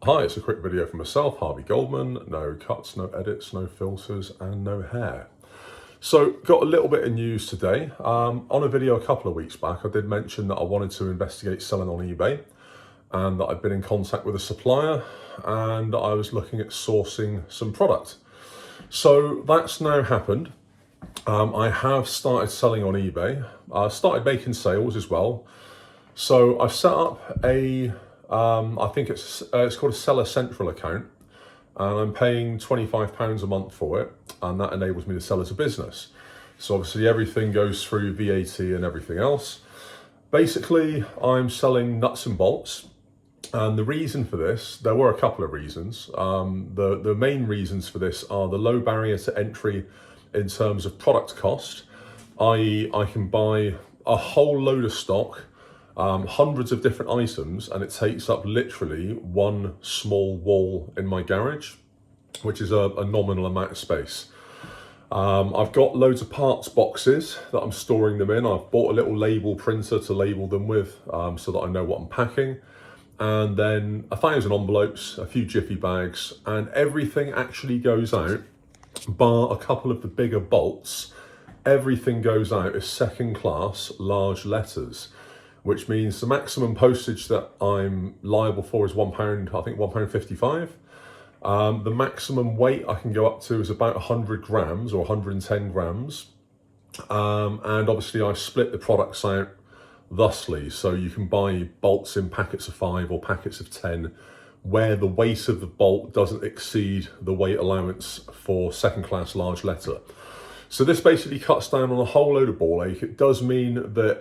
Hi, it's a quick video for myself, Harvey Goldman. No cuts, no edits, no filters, and no hair. So, got a little bit of news today. On a video a couple of weeks back, I did mention that I wanted to investigate selling on eBay and that I'd been in contact with a supplier and I was looking at sourcing some product. So, that's now happened. I have started selling on eBay. I started making sales as well. So, I've set up I think it's called a Seller Central account, and I'm paying £25 a month for it, and that enables me to sell as a business. So obviously everything goes through VAT and everything else. Basically, I'm selling nuts and bolts, and the reason for this, there were a couple of reasons. The main reasons for this are the low barrier to entry in terms of product cost, i.e. I can buy a whole load of stock, hundreds of different items, and it takes up literally one small wall in my garage, which is a nominal amount of space. I've got loads of parts boxes that I'm storing them in. I've bought a little label printer to label them with, so that I know what I'm packing. And then 1,000 envelopes, a few jiffy bags, and everything actually goes out, bar a couple of the bigger bolts. Everything goes out as second class large letters, which means the maximum postage that I'm liable for is £1, I think £1.55. The maximum weight I can go up to is about 100 grams or 110 grams. And obviously I split the products out thusly, so you can buy bolts in packets of 5 or packets of 10, where the weight of the bolt doesn't exceed the weight allowance for second class large letter. So this basically cuts down on a whole load of ball ache. It does mean that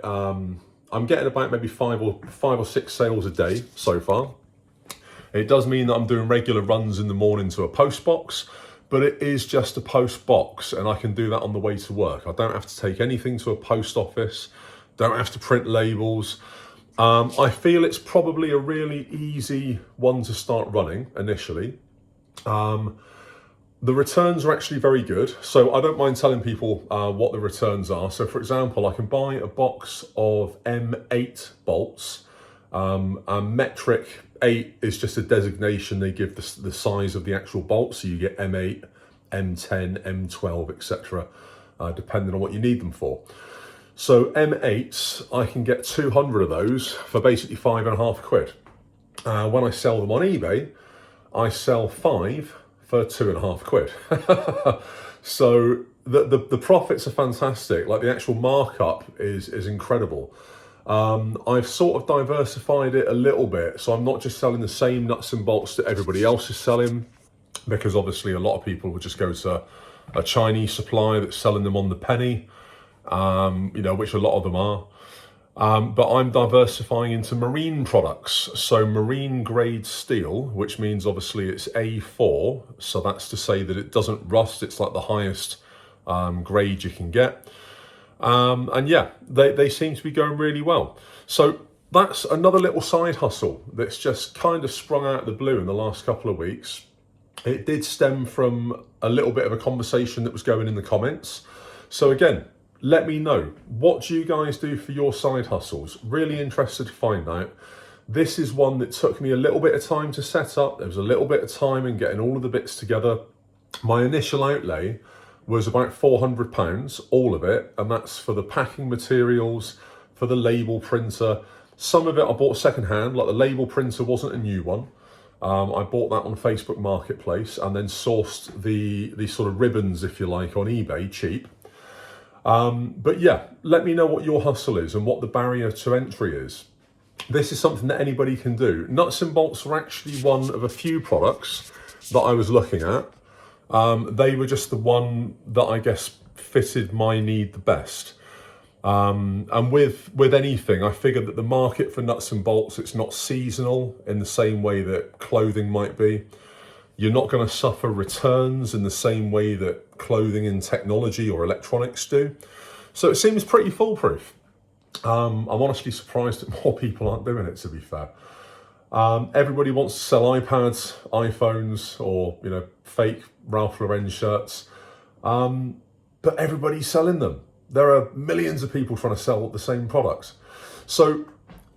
I'm getting about maybe five or six sales a day so far. It does mean that I'm doing regular runs in the morning to a post box, but it is just a post box and I can do that on the way to work. I don't have to take anything to a post office, don't have to print labels. I feel it's probably a really easy one to start running initially. The returns are actually very good, so I don't mind telling people what the returns are. So for example, I can buy a box of M8 bolts. And metric 8 is just a designation they give the size of the actual bolt. So you get M8, M10, M12, etc., depending on what you need them for. So M8s, I can get 200 of those for basically £5.50. When I sell them on eBay, I sell 5 for £2.50. So the profits are fantastic. Like the actual markup is incredible. I've sort of diversified it a little bit, so I'm not just selling the same nuts and bolts that everybody else is selling, because obviously a lot of people will just go to a Chinese supplier that's selling them on the penny, which a lot of them are. But I'm diversifying into marine products, so marine grade steel, which means obviously it's A4, so that's to say that it doesn't rust. It's like the highest grade you can get. And yeah, they seem to be going really well. So that's another little side hustle that's just kind of sprung out of the blue in the last couple of weeks. It did stem from a little bit of a conversation that was going in the comments. So again, let me know, what do you guys do for your side hustles? Really interested to find out. This is one that took me a little bit of time to set up. There was a little bit of time in getting all of the bits together. My initial outlay was about £400, all of it, and that's for the packing materials, for the label printer. Some of it I bought secondhand, like the label printer wasn't a new one. I bought that on Facebook Marketplace and then sourced the sort of ribbons, if you like, on eBay, cheap. But yeah, let me know what your hustle is and what the barrier to entry is. This is something that anybody can do. Nuts and bolts were actually one of a few products that I was looking at. They were just the one that I guess fitted my need the best. And with anything, I figured that the market for nuts and bolts, it's not seasonal in the same way that clothing might be. You're not going to suffer returns in the same way that clothing and technology or electronics do. So it seems pretty foolproof. I'm honestly surprised that more people aren't doing it, to be fair. Everybody wants to sell iPads, iPhones, or fake Ralph Lauren shirts, but everybody's selling them. There are millions of people trying to sell the same products. So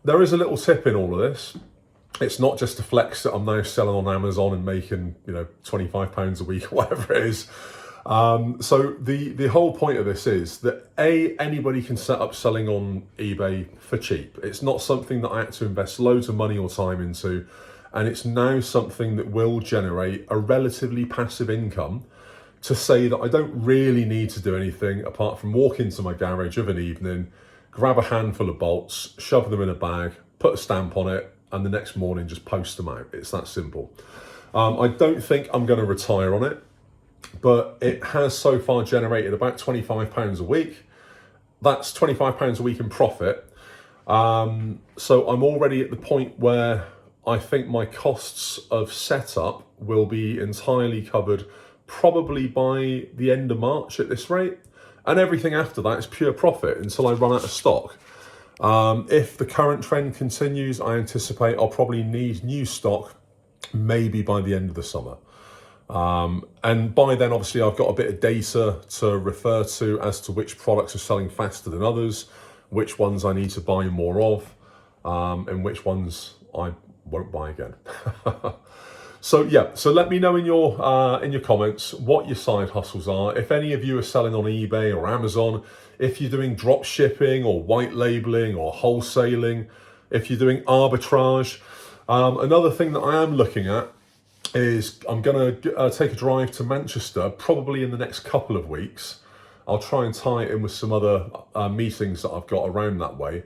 there is a little tip in all of this. It's not just a flex that I'm now selling on Amazon and making, you know, £25 a week or whatever it is. So the whole point of this is that anybody can set up selling on eBay for cheap. It's not something that I had to invest loads of money or time into, and it's now something that will generate a relatively passive income to say that I don't really need to do anything apart from walk into my garage of an evening, grab a handful of bolts, shove them in a bag, put a stamp on it, and the next morning just post them out. It's that simple. I don't think I'm going to retire on it, but it has so far generated about £25 a week. That's £25 a week in profit. So I'm already at the point where I think my costs of setup will be entirely covered probably by the end of March at this rate. And everything after that is pure profit until I run out of stock. If the current trend continues, I anticipate I'll probably need new stock maybe by the end of the summer. And by then, obviously, I've got a bit of data to refer to as to which products are selling faster than others, which ones I need to buy more of, and which ones I won't buy again. So yeah, so let me know in your comments what your side hustles are. If any of you are selling on eBay or Amazon, if you're doing drop shipping or white labeling or wholesaling, if you're doing arbitrage. Another thing that I am looking at is I'm going to take a drive to Manchester probably in the next couple of weeks. I'll try and tie it in with some other meetings that I've got around that way.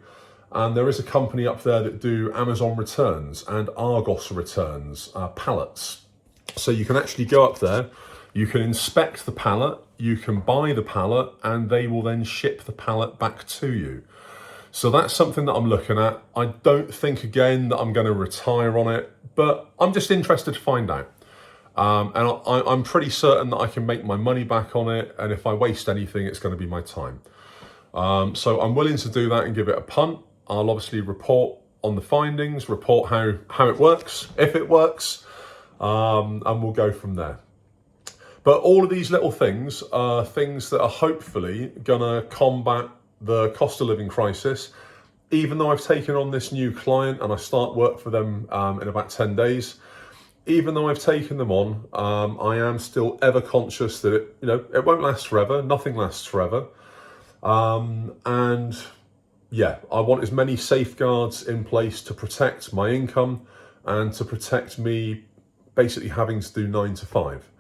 And there is a company up there that do Amazon returns and Argos returns, pallets. So you can actually go up there, you can inspect the pallet, you can buy the pallet, and they will then ship the pallet back to you. So that's something that I'm looking at. I don't think, again, that I'm going to retire on it, but I'm just interested to find out. And I'm pretty certain that I can make my money back on it, and if I waste anything, it's going to be my time. So I'm willing to do that and give it a punt. I'll obviously report on the findings, report how it works, if it works, and we'll go from there. But all of these little things are things that are hopefully gonna combat the cost of living crisis. Even though I've taken on this new client and I start work for them in about 10 days, even though I've taken them on, I am still ever conscious that it won't last forever. Nothing lasts forever. And yeah, I want as many safeguards in place to protect my income and to protect me basically having to do 9 to 5.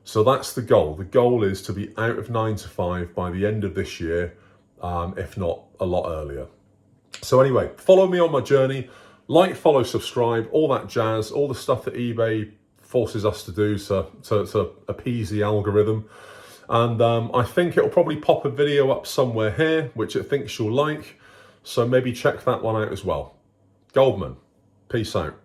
So that's the goal. The goal is to be out of 9 to 5 by the end of this year, if not a lot earlier. So anyway, follow me on my journey. Like, follow, subscribe, all that jazz, all the stuff that eBay forces us to do to appease the algorithm. And I think it'll probably pop a video up somewhere here, which it thinks you'll like. So maybe check that one out as well. Goldman, peace out.